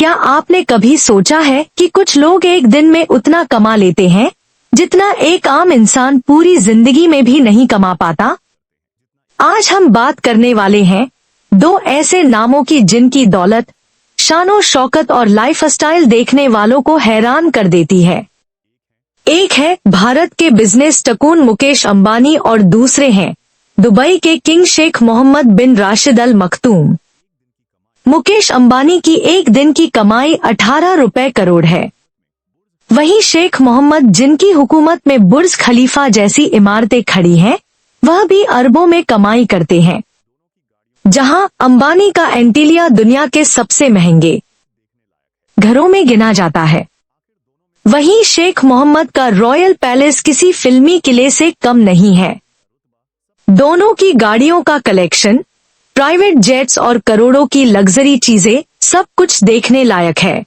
क्या आपने कभी सोचा है कि कुछ लोग एक दिन में उतना कमा लेते हैं जितना एक आम इंसान पूरी जिंदगी में भी नहीं कमा पाता? आज हम बात करने वाले हैं दो ऐसे नामों की जिनकी दौलत, शानो शौकत और लाइफस्टाइल देखने वालों को हैरान कर देती है। एक है भारत के बिजनेस टकून मुकेश अंबानी और दूसरे हैं दुबई के किंग शेख मोहम्मद बिन राशिद अल मखतूम। मुकेश अंबानी की एक दिन की कमाई 18 रुपए करोड़ है। वहीं शेख मोहम्मद, जिनकी हुकूमत में बुर्ज खलीफा जैसी इमारतें खड़ी हैं, वह भी अरबों में कमाई करते हैं। जहां अंबानी का एंटीलिया दुनिया के सबसे महंगे घरों में गिना जाता है, वहीं शेख मोहम्मद का रॉयल पैलेस किसी फिल्मी किले से कम नहीं है। दोनों की गाड़ियों का कलेक्शन, प्राइवेट जेट्स और करोड़ों की लग्जरी चीजें, सब कुछ देखने लायक है।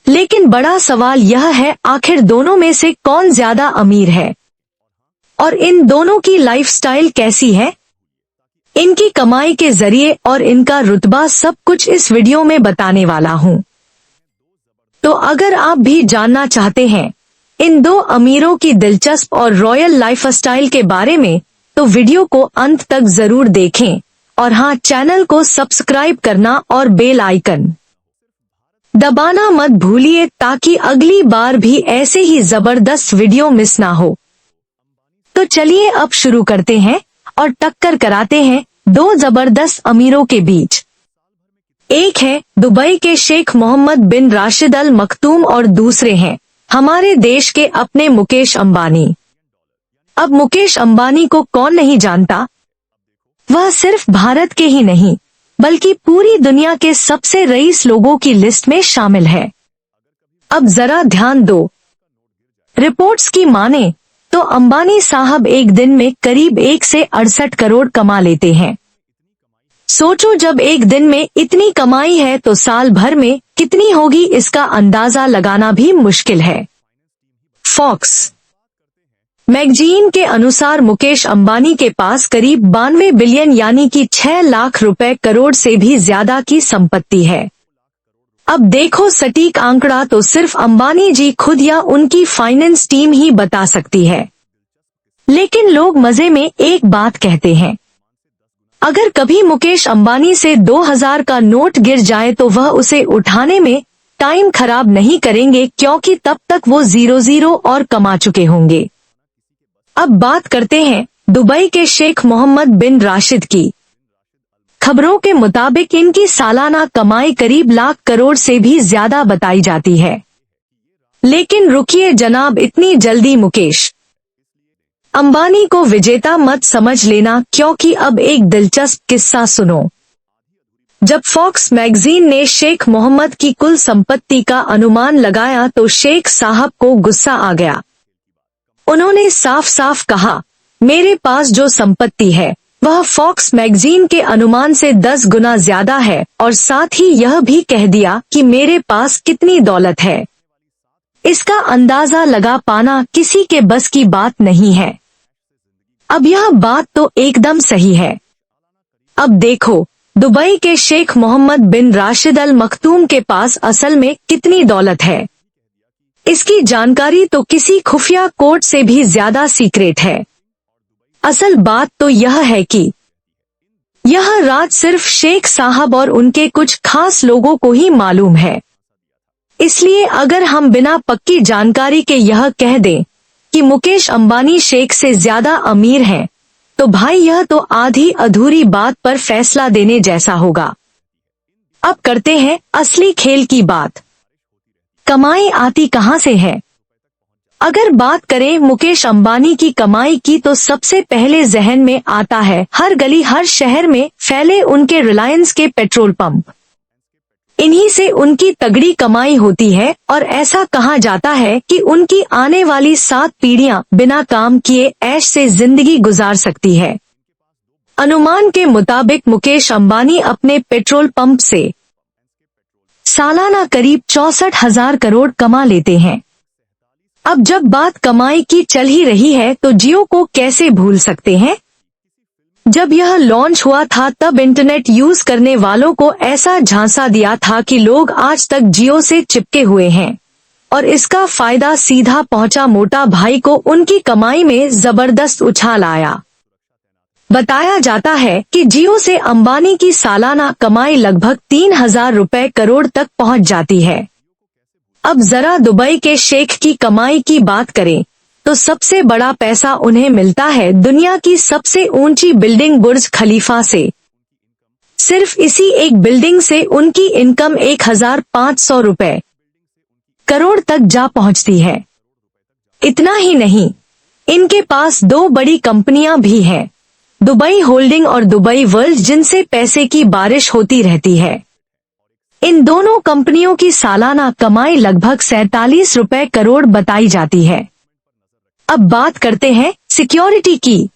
लेकिन बड़ा सवाल यह है, आखिर दोनों में से कौन ज्यादा अमीर है और इन दोनों की लाइफस्टाइल कैसी है? इनकी कमाई के जरिए और इनका रुतबा सब कुछ इस वीडियो में बताने वाला हूं। तो अगर आप भी जानना चाहते हैं इन दो अमीरों की दिलचस्प और रॉयल लाइफस्टाइल के बारे में, तो वीडियो को अंत तक जरूर देखें और हाँ, चैनल को सब्सक्राइब करना और बेल आइकन दबाना मत भूलिए ताकि अगली बार भी ऐसे ही जबरदस्त वीडियो मिस ना हो। तो चलिए अब शुरू करते हैं और टक्कर कराते हैं दो जबरदस्त अमीरों के बीच। एक है दुबई के शेख मोहम्मद बिन राशिद अल मखतूम और दूसरे हैं हमारे देश के अपने मुकेश अंबानी। अब मुकेश अंबानी को कौन नहीं जानता? वह सिर्फ भारत के ही नहीं बल्कि पूरी दुनिया के सबसे रईस लोगों की लिस्ट में शामिल है। अब जरा ध्यान दो। रिपोर्ट्स की माने तो अंबानी साहब एक दिन में करीब 1 से 68 करोड़ कमा लेते हैं। सोचो, जब एक दिन में इतनी कमाई है तो साल भर में कितनी होगी, इसका अंदाजा लगाना भी मुश्किल है। फॉक्स मैगजीन के अनुसार मुकेश अंबानी के पास करीब 92 बिलियन यानी कि 6 लाख रुपए करोड़ से भी ज्यादा की संपत्ति है। अब देखो, सटीक आंकड़ा तो सिर्फ अंबानी जी खुद या उनकी फाइनेंस टीम ही बता सकती है। लेकिन लोग मजे में एक बात कहते हैं, अगर कभी मुकेश अंबानी से 2000 का नोट गिर जाए तो वह उसे उठाने में टाइम खराब नहीं करेंगे, क्योंकि तब तक वो 0 और कमा चुके होंगे। अब बात करते हैं दुबई के शेख मोहम्मद बिन राशिद की। खबरों के मुताबिक इनकी सालाना कमाई करीब लाख करोड़ से भी ज्यादा बताई जाती है। लेकिन रुकिए जनाब, इतनी जल्दी मुकेश अंबानी को विजेता मत समझ लेना, क्योंकि अब एक दिलचस्प किस्सा सुनो। जब फॉक्स मैगजीन ने शेख मोहम्मद की कुल संपत्ति का अनुमान लगाया तो शेख साहब को गुस्सा आ गया। उन्होंने साफ साफ कहा, मेरे पास जो संपत्ति है वह फॉक्स मैगजीन के अनुमान से 10 गुना ज्यादा है, और साथ ही यह भी कह दिया कि मेरे पास कितनी दौलत है। इसका अंदाजा लगा पाना किसी के बस की बात नहीं है। अब यह बात तो एकदम सही है। अब देखो, दुबई के शेख मोहम्मद बिन राशिद अल मखतूम के पास असल में कितनी दौलत है। इसकी जानकारी तो किसी खुफिया कोड से भी ज्यादा सीक्रेट है। असल बात तो यह है कि यह राज सिर्फ शेख साहब और उनके कुछ खास लोगों को ही मालूम है। इसलिए अगर हम बिना पक्की जानकारी के यह कह दें कि मुकेश अंबानी शेख से ज्यादा अमीर हैं, तो भाई यह तो आधी अधूरी बात पर फैसला देने जैसा होगा। अब करते हैं असली खेल की बात। कमाई आती कहां से है? अगर बात करें मुकेश अंबानी की कमाई की, तो सबसे पहले जहन में आता है हर गली हर शहर में फैले उनके रिलायंस के पेट्रोल पंप। इन्हीं से उनकी तगड़ी कमाई होती है, और ऐसा कहा जाता है कि उनकी आने वाली 7 पीढ़ियां बिना काम किए ऐश से जिंदगी गुजार सकती है। अनुमान के मुताबिक मुकेश अंबानी अपने पेट्रोल पंप से सालाना करीब 64,000 करोड़ कमा लेते हैं। अब जब बात कमाई की चल ही रही है तो जियो को कैसे भूल सकते हैं। जब यह लॉन्च हुआ था तब इंटरनेट यूज करने वालों को ऐसा झांसा दिया था कि लोग आज तक जियो से चिपके हुए हैं और इसका फायदा सीधा पहुंचा मोटा भाई को। उनकी कमाई में जबरदस्त उछाल आया। बताया जाता है कि जियो से अंबानी की सालाना कमाई लगभग 3,000 रुपए करोड़ तक पहुंच जाती है। अब जरा दुबई के शेख की कमाई की बात करें तो सबसे बड़ा पैसा उन्हें मिलता है दुनिया की सबसे ऊंची बिल्डिंग बुर्ज खलीफा से। सिर्फ इसी एक बिल्डिंग से उनकी इनकम 1,500 रुपए करोड़ तक जा पहुंचती है। इतना ही नहीं, इनके पास 2 बड़ी कंपनियां भी हैं, दुबई होल्डिंग और दुबई वर्ल्ड, जिनसे पैसे की बारिश होती रहती है। इन दोनों कंपनियों की सालाना कमाई लगभग 47 रुपए करोड़ बताई जाती है। अब बात करते हैं सिक्योरिटी की।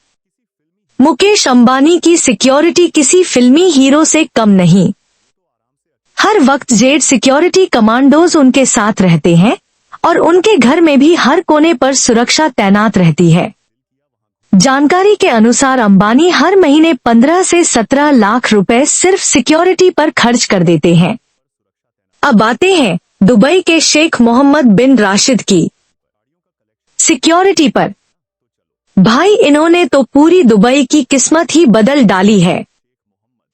मुकेश अंबानी की सिक्योरिटी किसी फिल्मी हीरो से कम नहीं। हर वक्त जेड सिक्योरिटी कमांडोज उनके साथ रहते हैं और उनके घर में भी हर कोने पर सुरक्षा तैनात रहती है। जानकारी के अनुसार अंबानी हर महीने 15 से 17 लाख रुपए सिर्फ सिक्योरिटी पर खर्च कर देते हैं। अब आते हैं दुबई के शेख मोहम्मद बिन राशिद की सिक्योरिटी पर। भाई, इन्होंने तो पूरी दुबई की किस्मत ही बदल डाली है।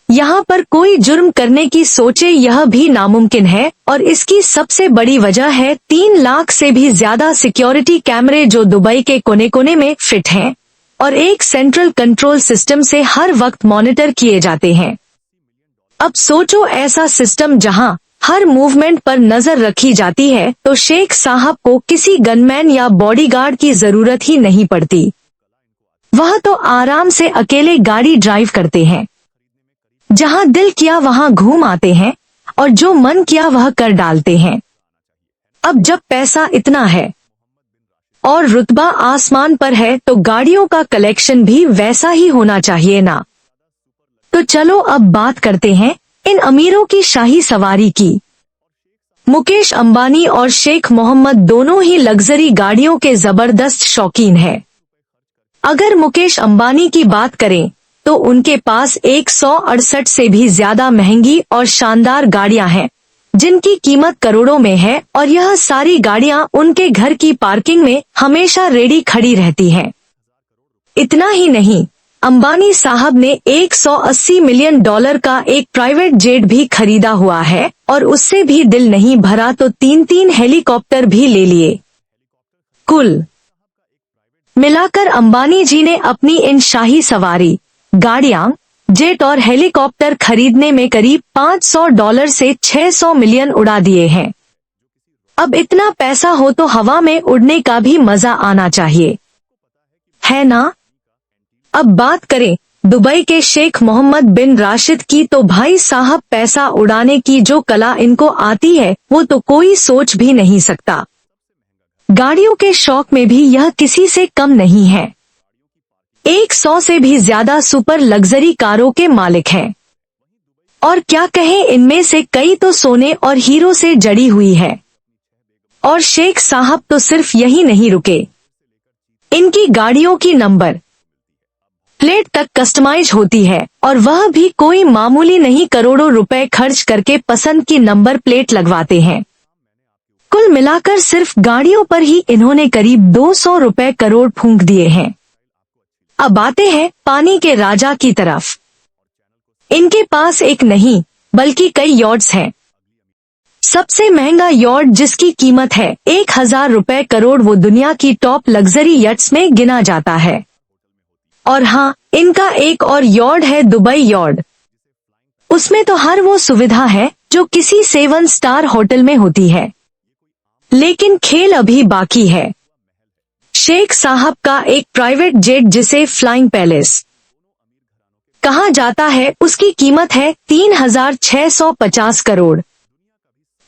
यहाँ पर कोई जुर्म करने की सोचे यह भी नामुमकिन है और इसकी सबसे बड़ी वजह है 3 लाख से भी ज्यादा सिक्योरिटी कैमरे जो दुबई के कोने कोने में फिट हैं और एक सेंट्रल कंट्रोल सिस्टम से हर वक्त मॉनिटर किए जाते हैं। अब सोचो, ऐसा सिस्टम जहां हर मूवमेंट पर नजर रखी जाती है तो शेख साहब को किसी गनमैन या बॉडीगार्ड की जरूरत ही नहीं पड़ती। वह तो आराम से अकेले गाड़ी ड्राइव करते हैं, जहां दिल किया वहां घूम आते हैं और जो मन किया वह कर डालते हैं। अब जब पैसा इतना है और रुतबा आसमान पर है तो गाड़ियों का कलेक्शन भी वैसा ही होना चाहिए ना। तो चलो अब बात करते हैं इन अमीरों की शाही सवारी की। मुकेश अंबानी और शेख मोहम्मद दोनों ही लग्जरी गाड़ियों के जबरदस्त शौकीन हैं। अगर मुकेश अंबानी की बात करें तो उनके पास 168 से भी ज्यादा महंगी और शानदार गाड़ियां हैं जिनकी कीमत करोड़ों में है और यह सारी गाड़ियां उनके घर की पार्किंग में हमेशा रेडी खड़ी रहती हैं। इतना ही नहीं, अंबानी साहब ने $180 मिलियन का एक प्राइवेट जेट भी खरीदा हुआ है और उससे भी दिल नहीं भरा तो 3 हेलीकॉप्टर भी ले लिए। कुल मिलाकर अंबानी जी ने अपनी इन शाही सवारी, गाड़ियां, जेट और हेलीकॉप्टर खरीदने में करीब $500 से 600 मिलियन उड़ा दिए हैं। अब इतना पैसा हो तो हवा में उड़ने का भी मजा आना चाहिए, है ना? अब बात करें दुबई के शेख मोहम्मद बिन राशिद की तो भाई साहब, पैसा उड़ाने की जो कला इनको आती है वो तो कोई सोच भी नहीं सकता। गाड़ियों के शौक में भी यह किसी से कम नहीं है। 100 से भी ज्यादा सुपर लग्जरी कारों के मालिक हैं। और क्या कहें, इनमें से कई तो सोने और हीरो से जड़ी हुई है। और शेख साहब तो सिर्फ यही नहीं रुके, इनकी गाड़ियों की नंबर प्लेट तक कस्टमाइज होती है और वह भी कोई मामूली नहीं, करोड़ों रुपए खर्च करके पसंद की नंबर प्लेट लगवाते हैं। कुल मिलाकर सिर्फ गाड़ियों पर ही इन्होंने करीब 200 रुपए करोड़ फूंक दिए हैं। अब आते हैं पानी के राजा की तरफ। इनके पास एक नहीं बल्कि कई यॉट्स हैं। सबसे महंगा यॉट जिसकी कीमत है 1,000 रुपए करोड़ वो दुनिया की टॉप लग्जरी यट्स में गिना जाता है। और हाँ, इनका एक और यॉर्ड है, दुबई यॉर्ड। उसमें तो हर वो सुविधा है जो किसी 7 स्टार होटल में होती है। लेकिन खेल अभी बाकी है। शेख साहब का एक प्राइवेट जेट जिसे फ्लाइंग पैलेस कहा जाता है, उसकी कीमत है 3,650 करोड़।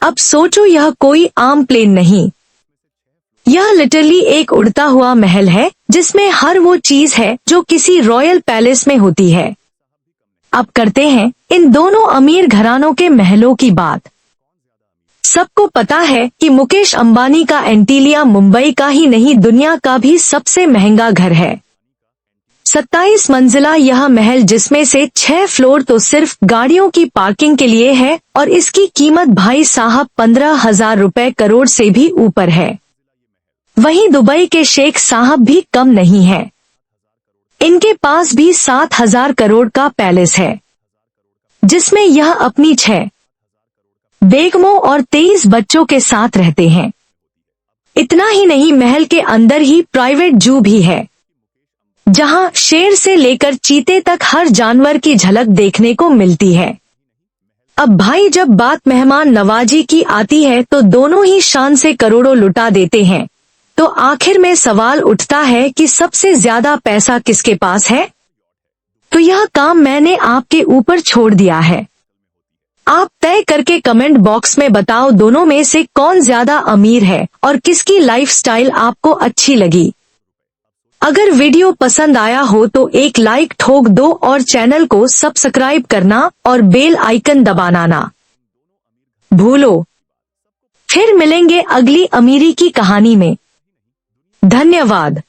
अब सोचो, यह कोई आम प्लेन नहीं, यह लिटरली एक उड़ता हुआ महल है जिसमें हर वो चीज है जो किसी रॉयल पैलेस में होती है। अब करते हैं इन दोनों अमीर घरानों के महलों की बात। सबको पता है कि मुकेश अंबानी का एंटीलिया मुंबई का ही नहीं दुनिया का भी सबसे महंगा घर है। 27 मंजिला यह महल, जिसमें से 6 फ्लोर तो सिर्फ गाड़ियों की पार्किंग के लिए है, और इसकी कीमत भाई साहब 15,000 रुपए करोड़ से भी ऊपर है। वहीं दुबई के शेख साहब भी कम नहीं है। इनके पास भी 7,000 करोड़ का पैलेस है, जिसमें यह अपनी 6 बेगमों और 23 बच्चों के साथ रहते हैं। इतना ही नहीं, महल के अंदर ही प्राइवेट जू भी है, जहां शेर से लेकर चीते तक हर जानवर की झलक देखने को मिलती है। अब भाई, जब बात मेहमान नवाजी की आती है तो दोनों ही शान से करोड़ों लुटा देते हैं। तो आखिर में सवाल उठता है कि सबसे ज्यादा पैसा किसके पास है? तो यह काम मैंने आपके ऊपर छोड़ दिया है। आप तय करके कमेंट बॉक्स में बताओ, दोनों में से कौन ज्यादा अमीर है और किसकी लाइफस्टाइल आपको अच्छी लगी। अगर वीडियो पसंद आया हो तो एक लाइक ठोक दो और चैनल को सब्सक्राइब करना और बेल आइकन दबाना ना भूलो। फिर मिलेंगे अगली अमीरी की कहानी में। धन्यवाद।